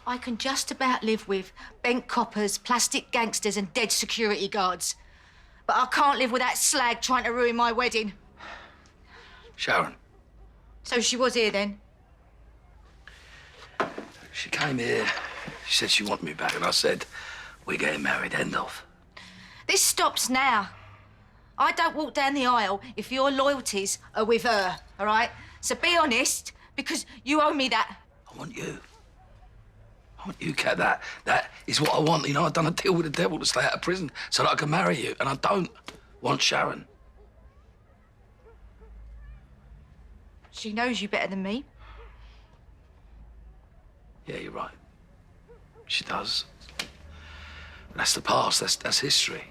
I can just about live with bent coppers, plastic gangsters and dead security guards. But I can't live with that slag trying to ruin my wedding. Sharon. So she was here then? She came here, she said she wanted me back, and I said, we're getting married, end of. This stops now. I don't walk down the aisle if your loyalties are with her, all right? So be honest, because you owe me that. I want you. I want you, Kat. That is what I want. You know, I've done a deal with the devil to stay out of prison so that I can marry you, and I don't want Sharon. She knows you better than me. Yeah, you're right. She does. But that's the past. That's history.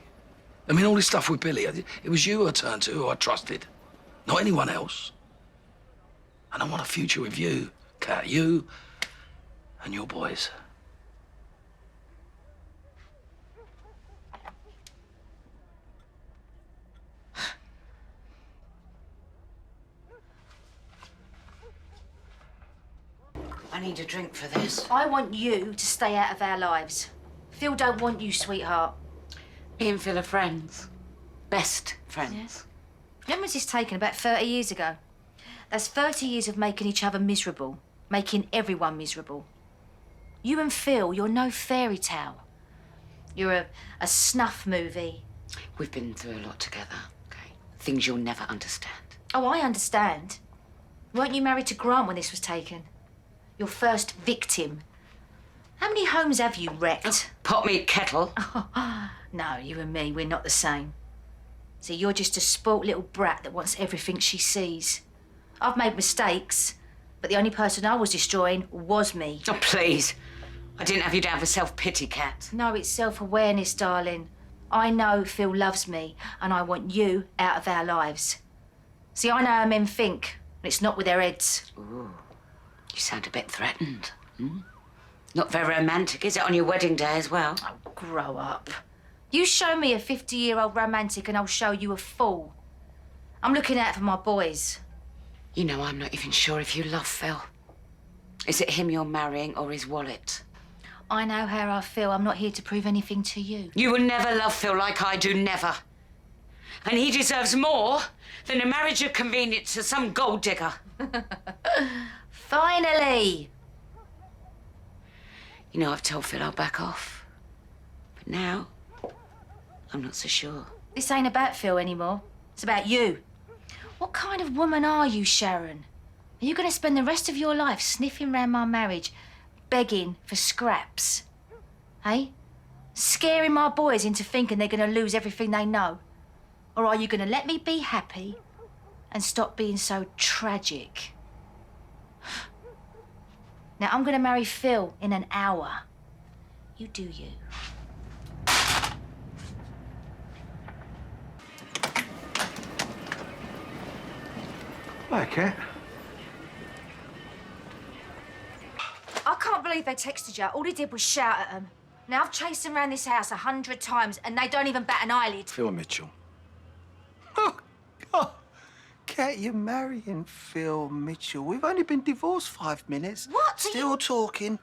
I mean, all this stuff with Billy, it was you I turned to, who I trusted, not anyone else. And I want a future with you, Kat, you and your boys. I need a drink for this. I want you to stay out of our lives. Phil don't want you, sweetheart. Me and Phil are friends. Best friends. Yeah. When was this taken? About 30 years ago. That's 30 years of making each other miserable, making everyone miserable. You and Phil, you're no fairy tale. You're a snuff movie. We've been through a lot together, okay? Things you'll never understand. Oh, I understand. Weren't you married to Grant when this was taken? Your first victim. How many homes have you wrecked? Pot me kettle. No, you and me, we're not the same. See, you're just a spoilt little brat that wants everything she sees. I've made mistakes, but the only person I was destroying was me. Oh, please. I didn't have you down for self-pity, Kat. No, it's self-awareness, darling. I know Phil loves me, and I want you out of our lives. See, I know how men think, and it's not with their heads. Ooh, you sound a bit threatened. Hmm? Not very romantic, is it, on your wedding day as well? Oh, grow up. You show me a 50-year-old romantic and I'll show you a fool. I'm looking out for my boys. You know, I'm not even sure if you love Phil. Is it him you're marrying or his wallet? I know how I feel. I'm not here to prove anything to you. You will never love Phil like I do, never. And he deserves more than a marriage of convenience to some gold digger. Finally! You know, I've told Phil I'll back off. But now, I'm not so sure. This ain't about Phil anymore. It's about you. What kind of woman are you, Sharon? Are you going to spend the rest of your life sniffing round my marriage, begging for scraps? Hey? Scaring my boys into thinking they're going to lose everything they know? Or are you going to let me be happy and stop being so tragic? Now, I'm going to marry Phil in an hour. You do you. Hi, Kat. I can't believe they texted you. All they did was shout at them. Now, I've chased them around this house 100 times and they don't even bat an eyelid. Phil Mitchell. Oh, God. Kat, you're marrying Phil Mitchell. We've only been divorced 5 minutes. What? Still talking.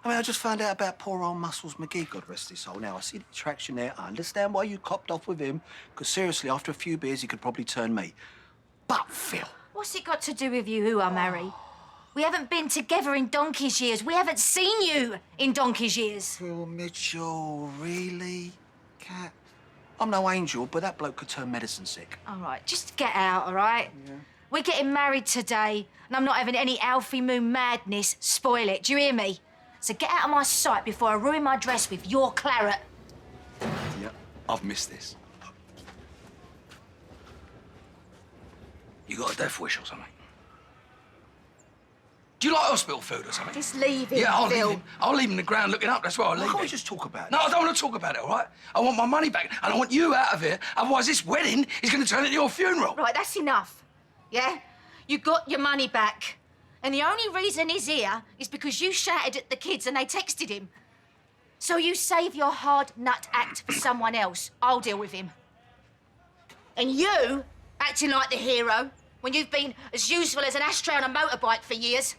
I mean, I just found out about poor old Muscles McGee, God rest his soul. Now, I see the attraction there. I understand why you copped off with him, because seriously, after a few beers, he could probably turn me. But Phil... What's it got to do with you who I marry? We haven't been together in donkey's years. We haven't seen you in donkey's years. Phil Mitchell, really? Kat? I'm no angel, but that bloke could turn medicine sick. All right, just get out, all right? Yeah. We're getting married today, and I'm not having any Alfie Moon madness spoil it. Do you hear me? So get out of my sight before I ruin my dress with your claret. Yeah, I've missed this. You got a death wish or something? Do you like hospital food or something? Just leave him, Yeah, I'll Phil. leave him. I'll leave him in the ground looking up. That's where I'll leave Why him. can't we just talk about it? No, I don't want to talk about it, all right? I want my money back, and I want you out of here. Otherwise, this wedding is going to turn into your funeral. Right, that's enough. Yeah? You got your money back. And the only reason he's here is because you shouted at the kids and they texted him. So you save your hard nut act for someone else. I'll deal with him. And you acting like the hero when you've been as useful as an ashtray on a motorbike for years.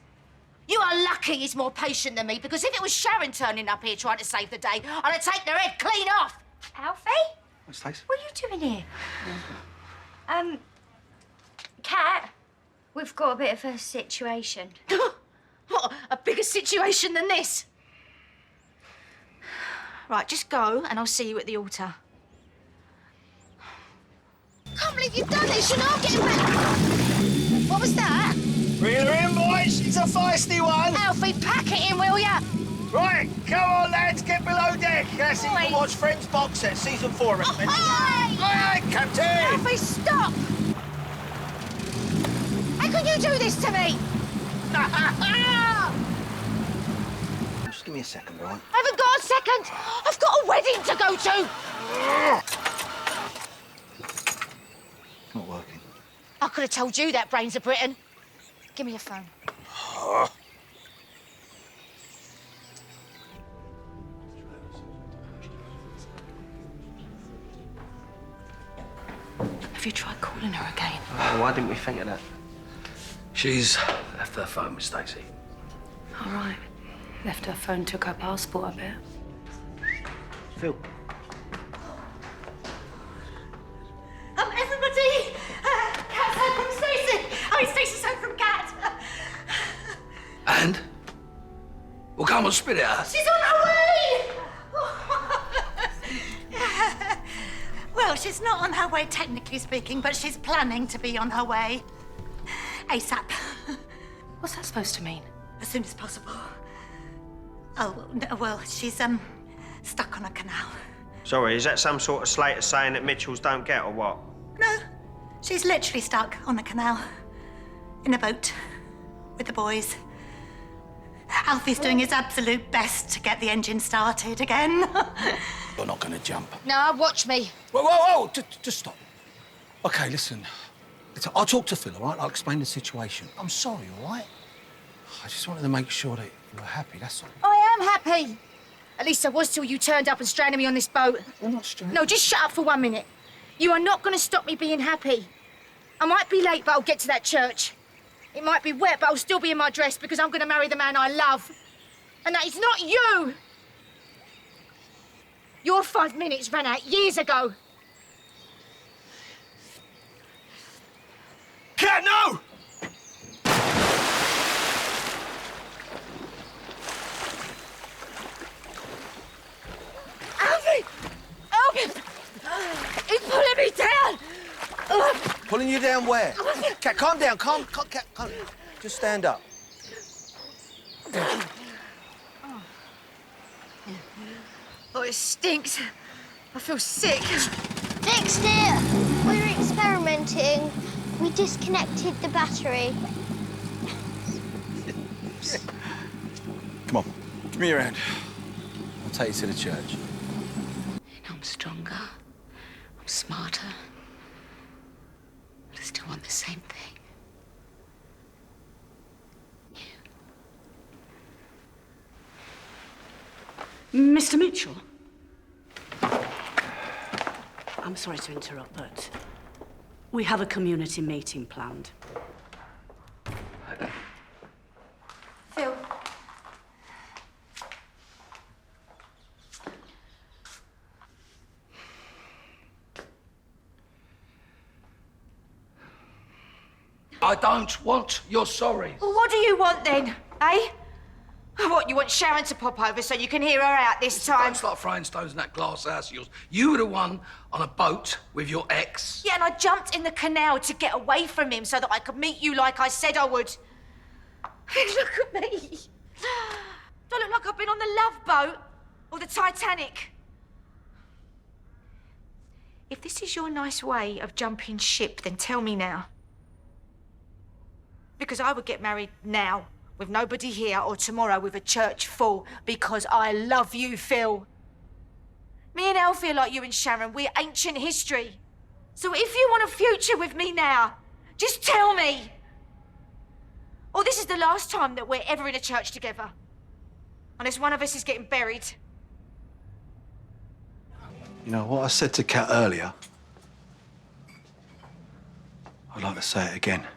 You are lucky he's more patient than me, because if it was Sharon turning up here trying to save the day, I'd have taken her head clean off. Alfie? What's Stacey? What are you doing here? Kat, we've got a bit of a situation. What, a bigger situation than this? Right, just go and I'll see you at the altar. Can't believe you've done this, you know, I'm getting back. What was that? Reel her in, boys. She's a feisty one. Alfie, pack it in, will ya? Right, come on, lads. Get below deck. That's it. You can watch Friends box set, season 4, recommend. Aye! Aye, aye, Captain. Alfie, stop! How can you do this to me? Just give me a second, all right? I haven't got a second. I've got a wedding to go to. Not working. I could have told you that, Brains of Britain. Give me your phone. Have you tried calling her again? Oh, why didn't we think of that? She's left her phone with Stacey. All right. Left her phone, took her passport, I bet. Phil. Everybody! Kat's home from Stacey! I mean, Stacey's home from Kat! And? Well, come on, spit it out. She's on her way! Well, she's not on her way, technically speaking, but she's planning to be on her way. ASAP. What's that supposed to mean? As soon as possible. Oh, no, well, she's, stuck on a canal. Sorry, is that some sort of Slater saying that Mitchells don't get, or what? No, she's literally stuck on a canal. In a boat. With the boys. Alfie's doing his absolute best to get the engine started again. You're not going to jump. No, watch me. Whoa, whoa, whoa! Just stop. OK, listen. I'll talk to Phil, all right? I'll explain the situation. I'm sorry, all right? I just wanted to make sure that you were happy, that's all. I am happy. At least I was till you turned up and stranded me on this boat. We're not straight. No, just shut up for 1 minute. You are not going to stop me being happy. I might be late, but I'll get to that church. It might be wet, but I'll still be in my dress because I'm going to marry the man I love. And that is not you. Your 5 minutes ran out years ago. Cat, no! Alfie! Alfie! He's pulling me down! Pulling you down where? Cat, calm down. Calm. Cat, calm. Just stand up. Oh, it stinks. I feel sick. Dexter, we're experimenting. We disconnected the battery. Come on. Give me your hand. I'll take you to the church. I'm stronger. I'm smarter. But I still want the same thing. Mr. Mitchell? I'm sorry to interrupt, but we have a community meeting planned. Phil. I don't want your sorry. Well, what do you want then, eh? What, you want Sharon to pop over so you can hear her out this time? Don't start throwing stones in that glass house of yours. You were the one on a boat with your ex. Yeah, and I jumped in the canal to get away from him so that I could meet you like I said I would. Look at me. Do I look like I've been on the Love Boat or the Titanic? If this is your nice way of jumping ship, then tell me now. Because I would get married now, with nobody here, or tomorrow with a church full, because I love you, Phil. Me and Alfie are like you and Sharon. We're ancient history. So if you want a future with me now, just tell me. Or this is the last time that we're ever in a church together. Unless one of us is getting buried. You know, what I said to Kat earlier, I'd like to say it again.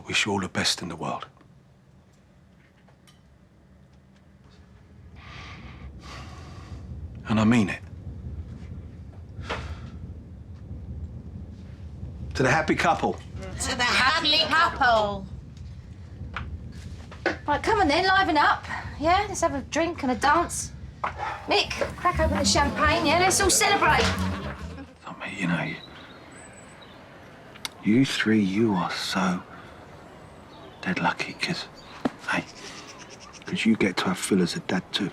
wish you all the best in the world. And I mean it. To the happy couple. To the happy couple. Right, come on then, liven up. Yeah, let's have a drink and a dance. Mick, crack open the champagne, yeah? Let's all celebrate. I mean, you know, you three, you are so dead lucky, because, hey, because you get to have Phil as a dad too.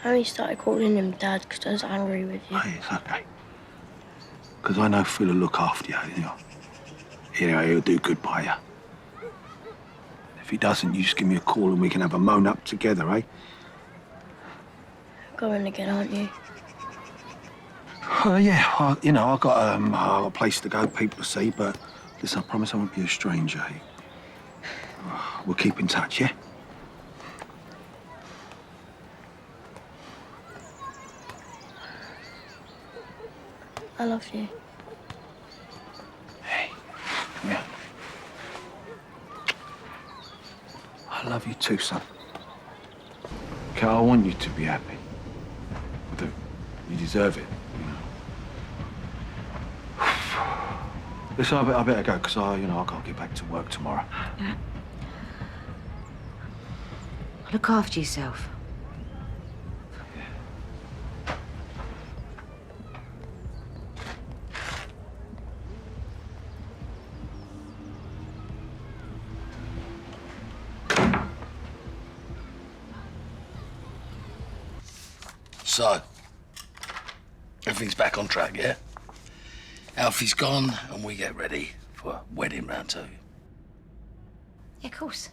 I only started calling him Dad because I was angry with you. Hey, it's okay. Because I know Phil will look after you, you know. You know, he'll do good by you. If he doesn't, you just give me a call and we can have a moan up together, eh? Going again, aren't you? Yeah, well, you know, I've got a place to go, people to see, but listen, I promise I won't be a stranger, eh? We'll keep in touch, yeah? I love you. Hey, come here. I love you too, son. Okay, I want you to be happy. I do. You deserve it, you know. Listen, I better go, because I can't get back to work tomorrow. Yeah. Look after yourself. So, everything's back on track, yeah? Alfie's gone, and we get ready for wedding round 2. Yeah, of course.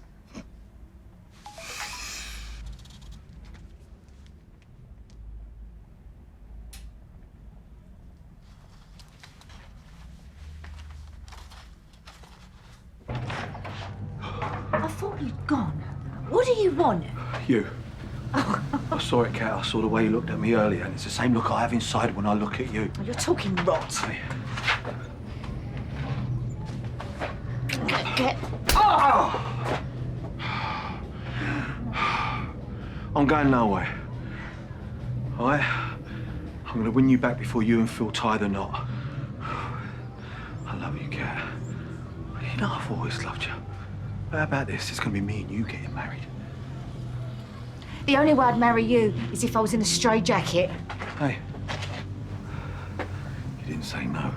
I thought you'd gone. What do you want? You. I saw it, Kat. I saw the way you looked at me earlier, and it's the same look I have inside when I look at you. You're talking rot. Hey. Get... I'm going nowhere. All right? I'm going to win you back before you and Phil tie the knot. I love you, Kat. You know I've always loved you. But how about this? It's going to be me and you getting married. The only way I'd marry you is if I was in a straitjacket. Hey. You didn't say no.